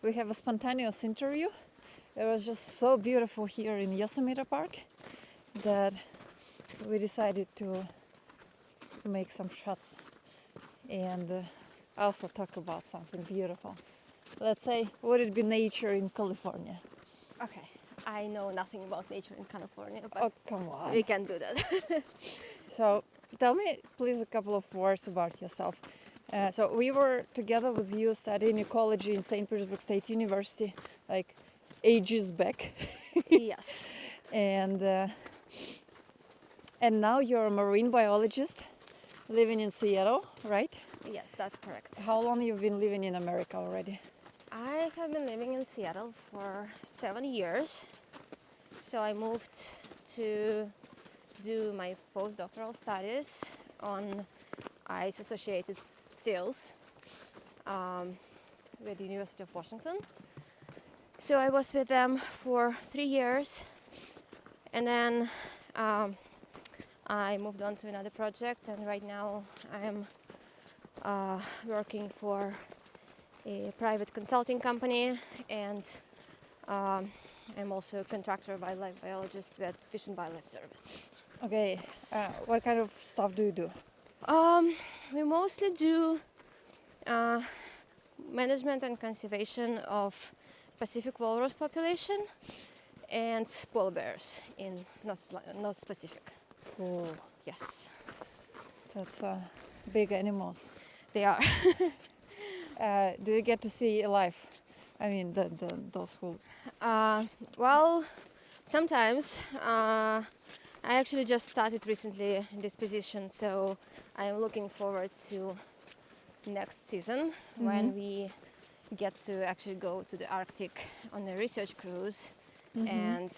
we have a spontaneous interview. It was just so beautiful here in Yosemite Park that we decided to make some shots and also talk about something beautiful. Let's say, would it be nature in California? Okay, I know nothing about nature in California, but Oh, come on. we can do that. So tell me, please, a couple of words about yourself. So we were together with you studying ecology in St. Petersburg State University, like ages back. Yes. And now you're a marine biologist living in Seattle, right? Yes, that's correct. How long you've been living in America already? I have been living in Seattle for 7 years. So I moved to do my postdoctoral studies on ice-associated seals with the University of Washington. So I was with them for 3 years, and then I moved on to another project, and right now I am working for a private consulting company, and I'm also a contractor wildlife biologist with Fish and Wildlife Service. Okay, Yes. what kind of stuff do you do? We mostly do management and conservation of Pacific walrus population and polar bears in North Pacific. Oh, Yes, that's big animals. they are. Do you get to see alive? I mean, those who... Well, sometimes. I actually just started recently in this position, so I'm looking forward to next season when we get to actually go to the Arctic on a research cruise, and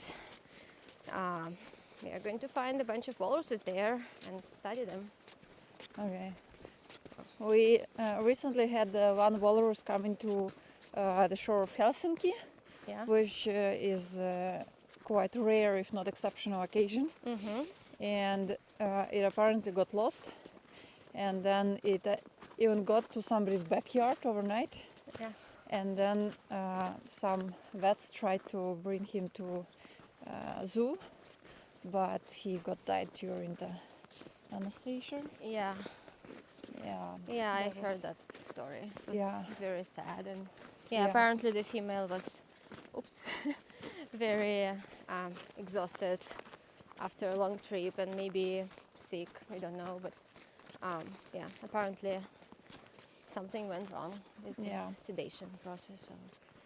we are going to find a bunch of walruses there and study them. Okay. So, We recently had one walrus coming to the shore of Helsinki, yeah. which is quite rare, if not exceptional occasion. And it apparently got lost. And then it even got to somebody's backyard overnight. Yeah. And then some vets tried to bring him to zoo, but he died during the anesthesia. Yeah. Yeah, I that was- heard that story. It was Yeah. very sad, and Yeah. apparently the female was, very exhausted after a long trip and maybe sick. We don't know, but apparently something went wrong with the Yeah. sedation process. So.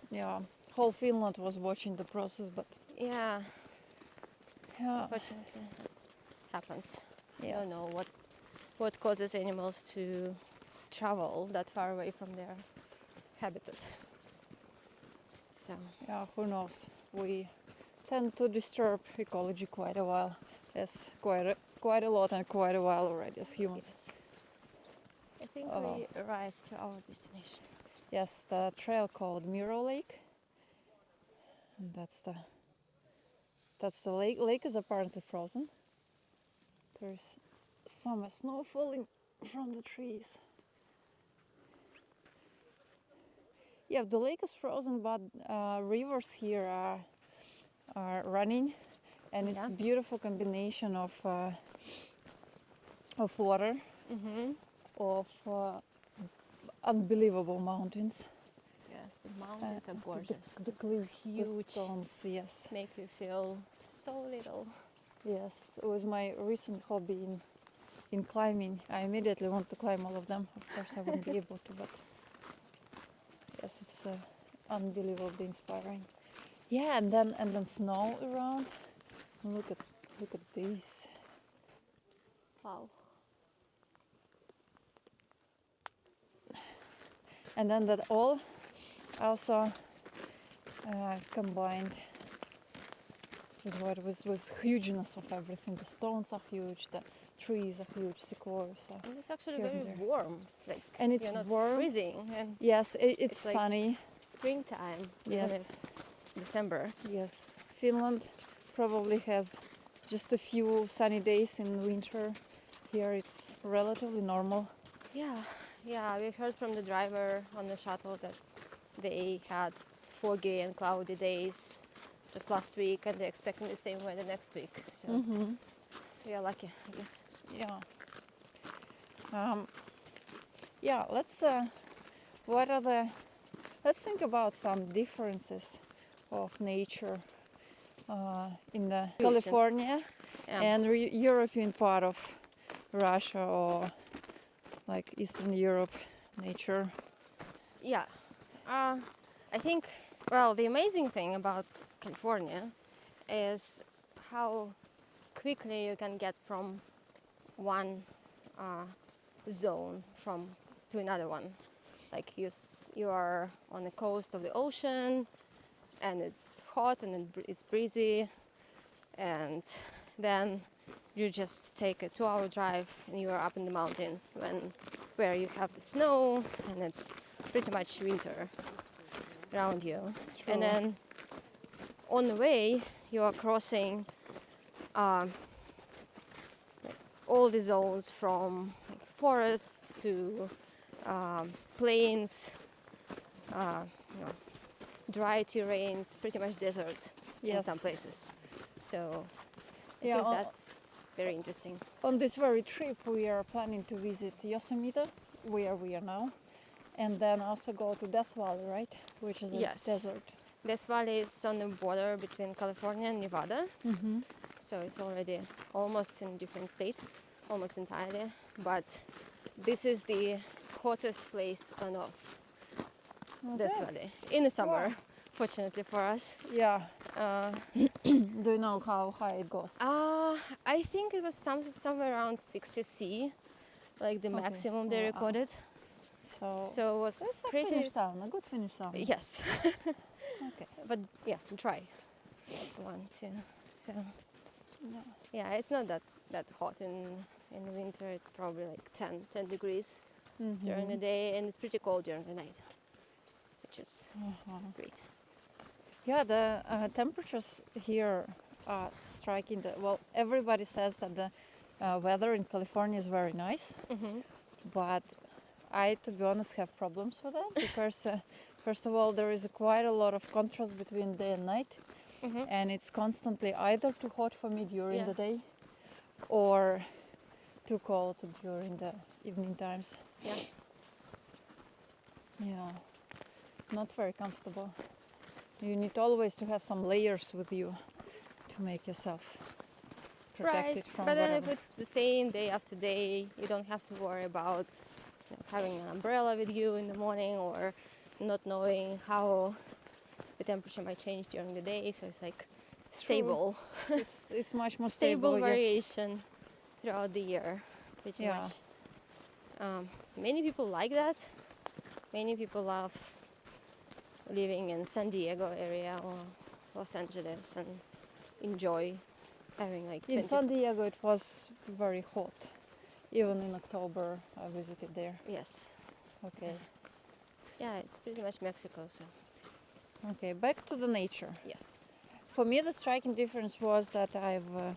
Yeah, whole Finland was watching the process, but Yeah, yeah, unfortunately, it happens. You yes. don't know what causes animals to travel that far away from their habitat. So, Yeah, who knows? We tend to disturb ecology quite a while. Yes, quite a lot and quite a while already as humans. yes. I think Oh. we arrived to our destination. Yes, the trail called Mirror Lake. And that's the lake. Lake is apparently frozen. There's some snow falling from the trees. Yeah, the lake is frozen, but rivers here are running, and it's Yeah. a beautiful combination of water, of unbelievable mountains. Yes, the mountains are gorgeous. The cliffs, the Huge. stones, yes. Make you feel so little. Yes, it was my recent hobby in climbing. I immediately want to climb all of them. Of course, I wouldn't be able to, but yes, it's unbelievably inspiring. Yeah, and then snow around. Look at this. Wow. And then that all also combined with what was hugeness of everything. The stones are huge, the trees are huge, sequoias are. And it's actually Here and very there. warm. Like, And it's you're not warm. freezing. And Yes, it's It's like- sunny. springtime, even Yes. if it's December. Yes, Finland probably has just a few sunny days in winter. Here it's relatively normal. Yeah, we heard from the driver on the shuttle that they had foggy and cloudy days just last week, and they're expecting the same weather next week. So we are lucky, I guess. Yeah. Yeah. Let's think about some differences of nature in the California and European part of Russia, or like Eastern Europe nature. Yeah, I think, well, the amazing thing about California is how quickly you can get from one zone to another one. Like you are on the coast of the ocean, and it's hot and it's breezy, and then you just take a 2-hour drive and you are up in the mountains where you have the snow and it's pretty much winter around you. True. And then on the way you are crossing all the zones from forests to plains, dry terrains, pretty much desert in some places. So I think that's very interesting. On this very trip, we are planning to visit Yosemite, where we are now, and then also go to Death Valley, right? Which is a desert. Death Valley is on the border between California and Nevada. So it's already almost in a different state, almost entirely. But this is the hottest place on Earth, Death Valley, in the summer, fortunately for us. Yeah. Do you know how high it goes? I think it was somewhere around 60 C, like the maximum they recorded. So it was it's a pretty Finnish sound, a good Finnish sound. Yes. Okay. But yeah, try. 1, 2. So yeah, it's not that hot in the winter. It's probably like 10 degrees during the day, and it's pretty cold during the night, which is great. Yeah, the temperatures here are striking. Well, everybody says that the weather in California is very nice, but I, to be honest, have problems with that because, first of all, there is quite a lot of contrast between day and night, and it's constantly either too hot for me during the day or too cold during the evening times. Yeah, not very comfortable. You need always to have some layers with you to make yourself protected from but whatever. then if it's the same day after day, you don't have to worry about having an umbrella with you in the morning or not knowing how the temperature might change during the day. So it's like stable. It's much more stable stable variation throughout the year, pretty much. Many people like that. Many people love living in San Diego area or Los Angeles and enjoy having like in San Diego it was very hot. Even in October I visited there. Yes. Okay. Yeah, it's pretty much Mexico, so. Okay, back to the nature. Yes. For me the striking difference was that I've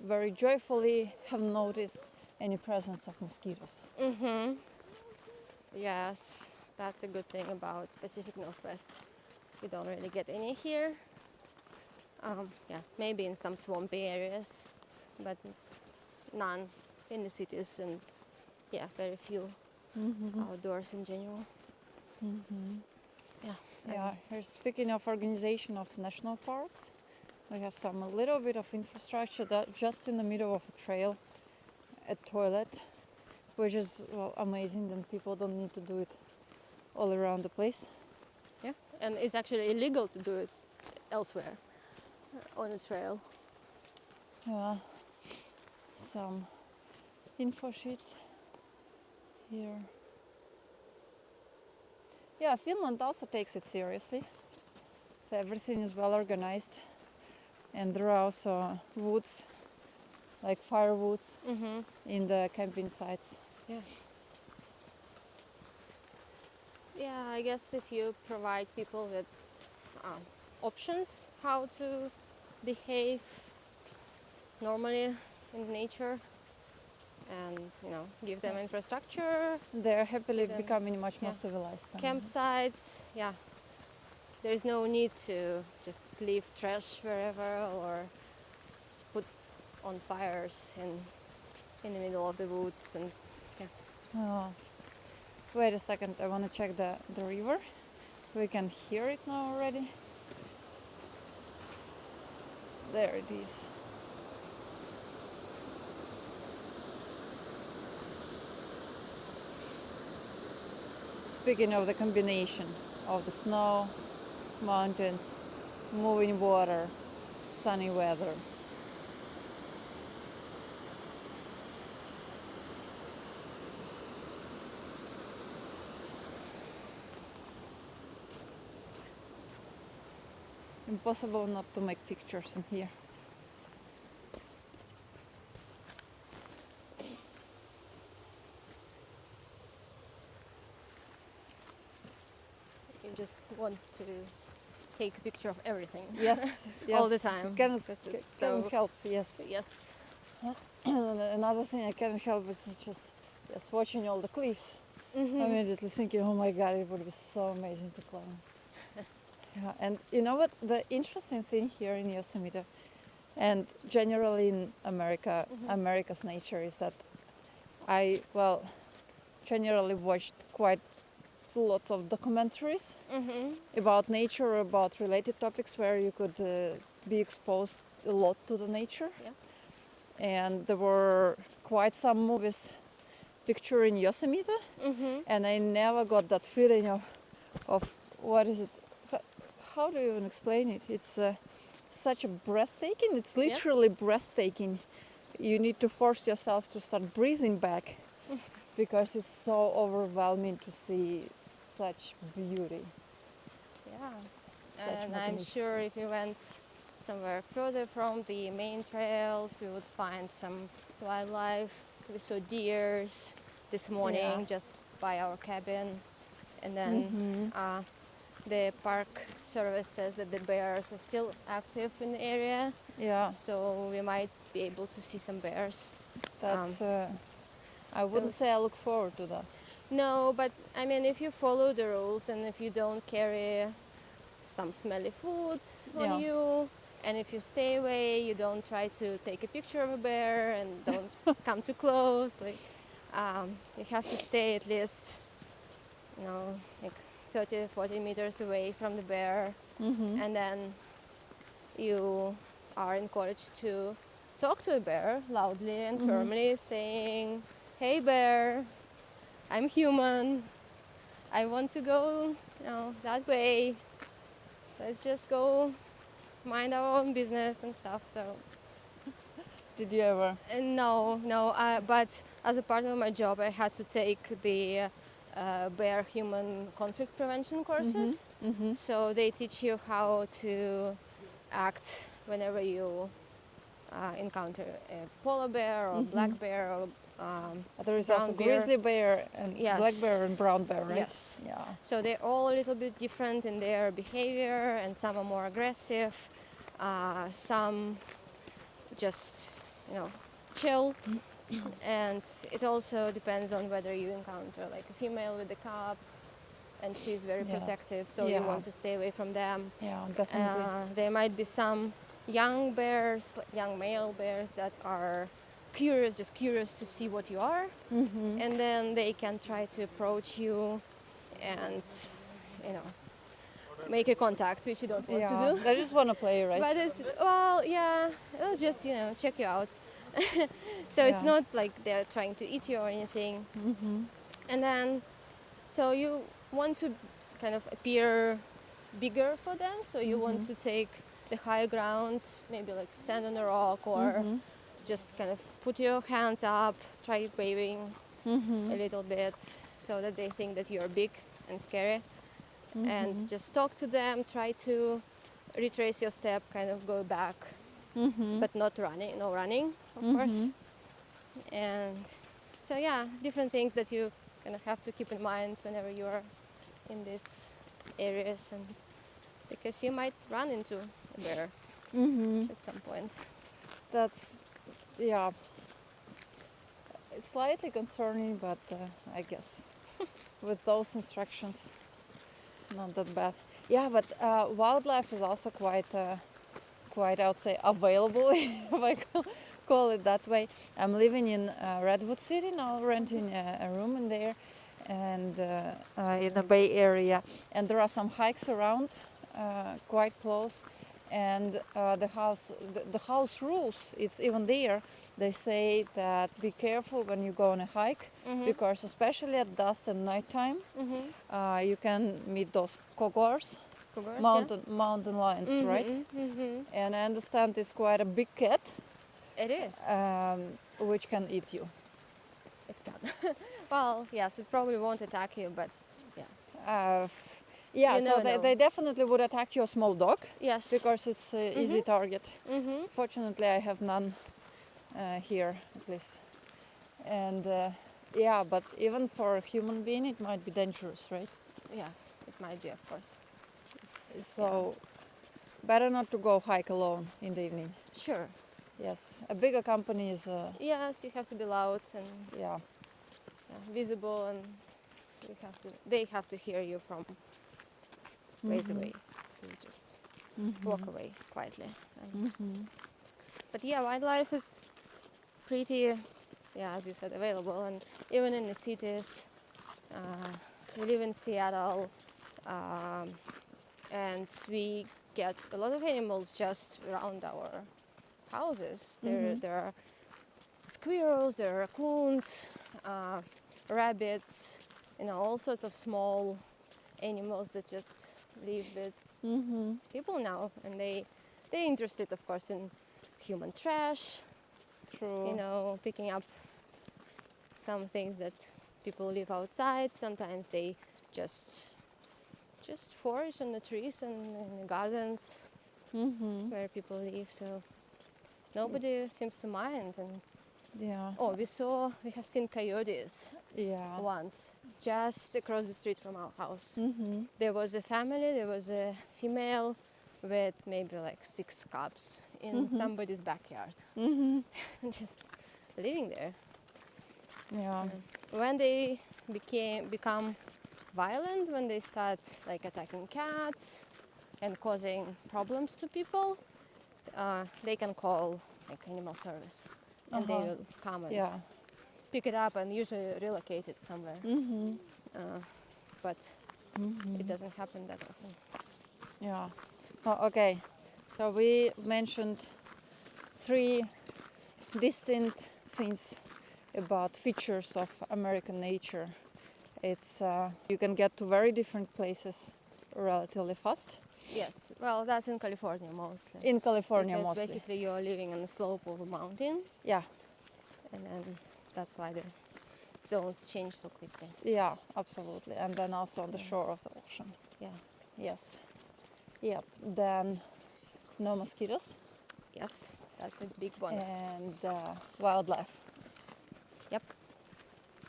very joyfully have noticed any presence of mosquitoes. Yes, that's a good thing about Pacific Northwest. We don't really get any here. Maybe in some swampy areas, but none in the cities, and very few outdoors in general. Here, speaking of organization of national parks, we have a little bit of infrastructure that just in the middle of a trail, a toilet, which is amazing. Then people don't need to do it all around the place. Yeah, and it's actually illegal to do it elsewhere on a trail. Yeah, some info sheets here. Yeah, Finland also takes it seriously. So everything is well organized, and there are also woods, like firewoods, in the camping sites. Yeah, I guess if you provide people with options how to behave normally in nature, and give them infrastructure, They're happily then- becoming much more yeah. civilized. campsites. Yeah, there's no need to just leave trash wherever or put on fires in the middle of the woods. And Oh, wait a second, I want to check the river. We can hear it now already. There it is. Speaking of the combination of the snow, mountains, moving water, sunny weather. Impossible not to make pictures in here. you just want to take a picture of everything. Yes, yes. All the time, Cannot, because it's can't so- help, yes. Yes. Another thing I can't help is just watching all the cliffs. Mm-hmm. Immediately thinking, oh my god, it would be so amazing to climb. Yeah, and you know what? The interesting thing here in Yosemite, and generally in America, America's nature is that generally watched quite lots of documentaries about nature, about related topics where you could be exposed a lot to the nature. Yeah. And there were quite some movies picturing Yosemite, and I never got that feeling of what is it? How do you even explain it? It's such a breathtaking. It's literally breathtaking. You need to force yourself to start breathing back because it's so overwhelming to see such beauty. Yeah. Such And I'm sure if magnificence. we went somewhere further from the main trails, we would find some wildlife. We saw deers this morning Yeah. just by our cabin. And then the park service says that the bears are still active in the area. Yeah, So we might be able to see some bears. that's. I wouldn't those- say I look forward to that. No, but I mean, if you follow the rules and if you don't carry some smelly foods Yeah. on you, and if you stay away, you don't try to take a picture of a bear and don't come too close. Like, you have to stay at least, like 30, 40 meters away from the bear, and then you are encouraged to talk to a bear loudly and firmly, saying, "Hey bear, I'm human. I want to go, that way. Let's just go mind our own business and stuff." So Did you ever? no, but as a part of my job, I had to take the bear-human conflict prevention courses. So they teach you how to act whenever you encounter a polar bear or black bear or There is brown also bear. grizzly bear and Yes. black bear and brown bear, right? Yes. Yeah. So they're all a little bit different in their behavior, and some are more aggressive, some just, chill. And it also depends on whether you encounter like a female with a cub, and she's very Yeah. protective, so you Yeah. want to stay away from them. Yeah, definitely. There might be some young bears, young male bears that are just curious to see what you are, and then they can try to approach you and, make a contact, which you don't want to do. They just want to play, right? But they'll just check you out. So it's Yeah. not like they're trying to eat you or anything. And then, so you want to kind of appear bigger for them. So you want to take the high ground, maybe like stand on a rock or just kind of put your hands up, try waving a little bit so that they think that you're big and scary. And just talk to them, try to retrace your step, kind of go back, but not running, no running, of course. And so, different things that you kind of have to keep in mind whenever you're in these areas, and because you might run into a bear at some point. That's, yeah. it's slightly concerning, but I guess with those instructions, not that bad. Yeah, but wildlife is also quite, I would say, available, if I call it that way. I'm living in Redwood City now, renting a room in there, and in the Bay Area. And there are some hikes around, quite close. And the house rules, it's even there. They say that be careful when you go on a hike, because especially at dusk and nighttime, you can meet those cougars, mountain lions, right? And I understand it's quite a big cat. It is. Which can eat you. It can. Well, yes, it probably won't attack you, but yeah. Yeah, You so never know. they definitely would attack your small dog. Yes. Because it's an easy target. Fortunately, I have none here, at least. And yeah, but even for a human being, it might be dangerous, right? Yeah, it might be, of course. So better not to go hike alone in the evening. Sure. Yes, a bigger company is. Yes, you have to be loud and visible, and they have to hear you from ways away, to just walk away quietly. But yeah, wildlife is pretty, as you said, available, and even in the cities. We live in Seattle, and we get a lot of animals just around our houses. There are squirrels, there are raccoons, rabbits, all sorts of small animals that just live with people now, and they're interested, of course, in human trash. True. Picking up some things that people leave outside. Sometimes they just forage on the trees and in the gardens where people live. So nobody seems to mind. And we have seen coyotes once just across the street from our house. There was a family, there was a female with maybe like 6 cubs in somebody's backyard, just living there. Yeah. When they become violent, when they start like attacking cats and causing problems to people, they can call like animal service, and they will come and pick it up and usually relocate it somewhere. But it doesn't happen that often. Yeah. Oh, okay. So we mentioned 3 distinct things about features of American nature. It's you can get to very different places relatively fast. Yes, well, that's in California mostly. In California because mostly. Basically you're living on the slope of a mountain. Yeah. And then that's why the zones change so quickly. Yeah, absolutely. And then also on the shore of the ocean. Yeah. Yes. Yep. Then no mosquitoes. Yes, that's a big bonus. And wildlife. Yep.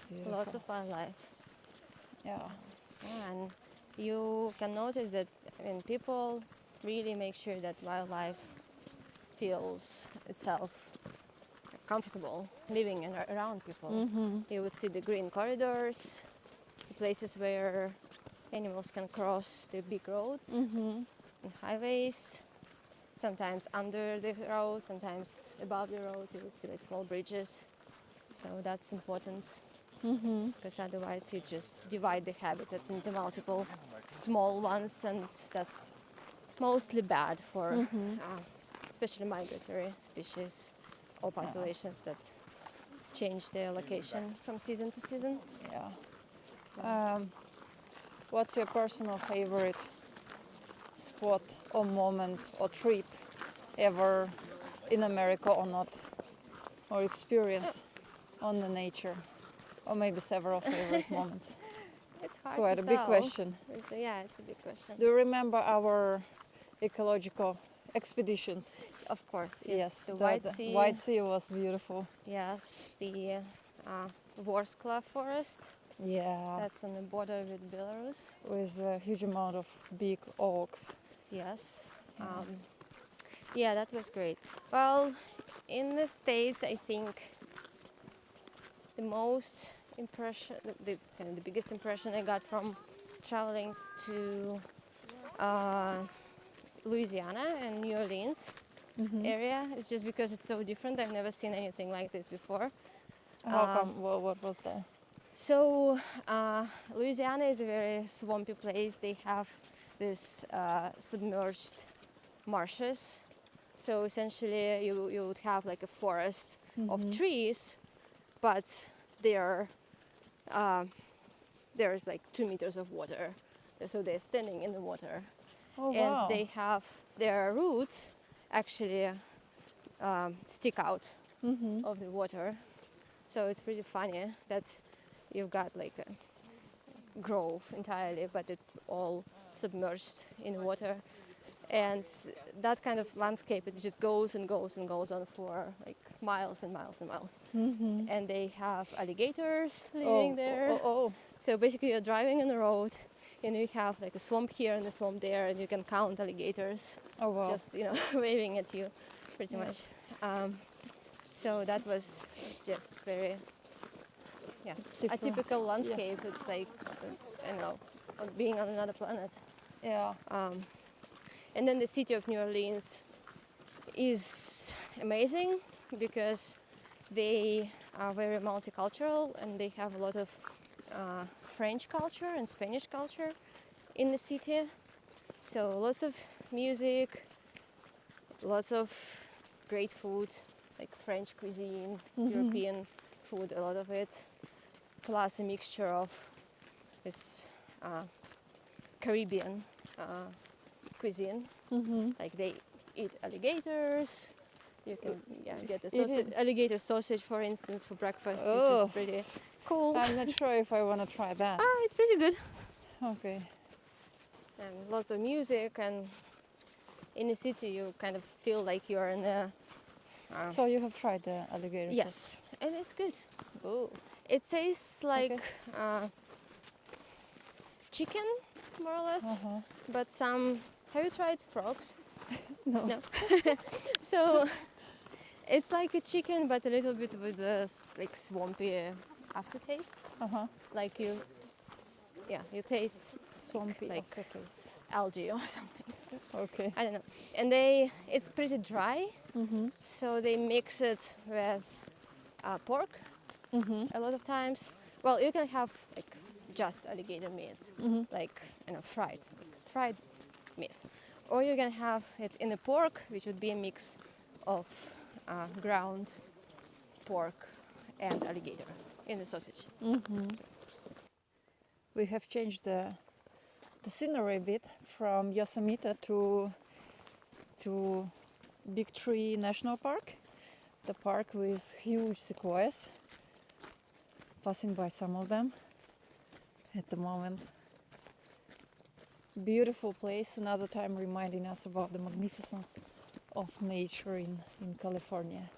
Beautiful. Lots of wildlife. Yeah. And you can notice that people really make sure that wildlife feels itself comfortable living around people. You would see the green corridors, the places where animals can cross the big roads and highways, sometimes under the road, sometimes above the road. You would see like small bridges. So that's important, because otherwise you just divide the habitat into multiple small ones, and that's mostly bad for especially migratory species or populations that change their location from season to season. Yeah. So. What's your personal favorite spot or moment or trip ever in America or not, or experience on the nature, or maybe several favorite moments? It's hard Quite to a big tell. question. Yeah, it's a big question. Do you remember our ecological expeditions? Of course, Yes. The White Sea. White Sea was beautiful. Yes, the Vorskla forest. Yeah. That's on the border with Belarus. With a huge amount of big oaks. Yes. Yeah, that was great. Well, in the States, I think the the most impression, kind of the biggest impression I got from traveling to Louisiana and New Orleans area is just because it's so different. I've never seen anything like this before. How come? Well, what was that? So Louisiana is a very swampy place. They have this submerged marshes. So essentially you would have like a forest of trees, but there's like 2 meters of water. So they're standing in the water. Oh, And wow. they have their roots actually stick out of the water. So it's pretty funny that you've got like a grove entirely, but it's all submerged in water. And that kind of landscape, it just goes and goes and goes on for like miles and miles and miles. And they have alligators living there. So basically you're driving on the road and you have like a swamp here and a swamp there, and you can count alligators just, you know, waving at you pretty much. So that was just very, a typical landscape. It's like, you know, being on another planet. Yeah. And then the city of New Orleans is amazing because they are very multicultural and they have a lot of French culture and Spanish culture in the city. So lots of music, lots of great food, like French cuisine, European food, a lot of it, plus a mixture of this Caribbean cuisine. Like they eat alligators. You can get the alligator sausage, for instance, for breakfast, which is pretty cool. I'm not sure if I want to try that. It's pretty good. Okay. And lots of music, and in the city you kind of feel like you're in the... So you have tried the alligator sausage? Yes, and it's good. Oh. It tastes like chicken, more or less, but some... Have you tried frogs? No. So it's like a chicken, but a little bit with a like swampy aftertaste. Like you taste Swampy like aftertaste. algae or something. Okay. I don't know. And it's pretty dry, so they mix it with pork a lot of times. Well, you can have like just alligator meat, like fried meat. Or you can have it in the pork, which would be a mix of ground pork and alligator in the sausage. So. We have changed the scenery a bit from Yosemite to Big Tree National Park, the park with huge sequoias, passing by some of them at the moment. Beautiful place, another time reminding us about the magnificence of nature in California.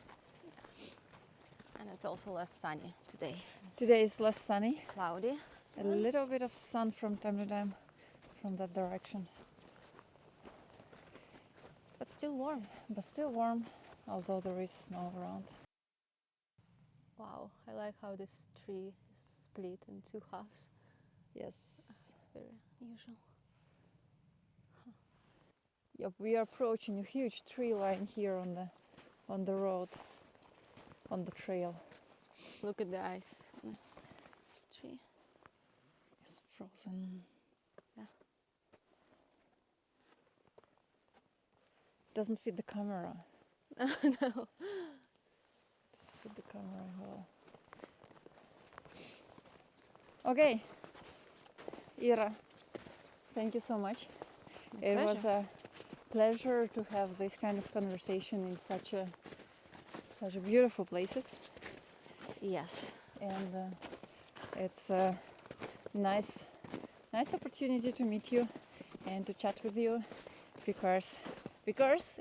And it's also less sunny today. Today is less sunny. Cloudy. A little bit of sun from time to time from that direction. But still warm. But still warm, although there is snow around. Wow, I like how this tree is split in two halves. Yes. It's very unusual. Yep, we are approaching a huge tree line here on the road, on the trail. Look at the ice on the tree. It's frozen. Yeah. Doesn't fit the camera. No. Doesn't fit the camera well. Okay, Ira, thank you so much. It was a pleasure to have this kind of conversation in such a beautiful places. Yes. And it's a nice opportunity to meet you and to chat with you because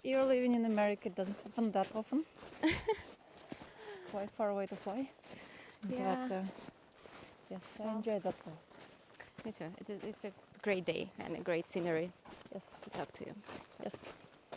you're living in America. It doesn't happen that often. Quite far away to fly. Yeah. But yes, I enjoyed that part. Me too. It's a great day and a great scenery. Yes. To talk to you. Yes.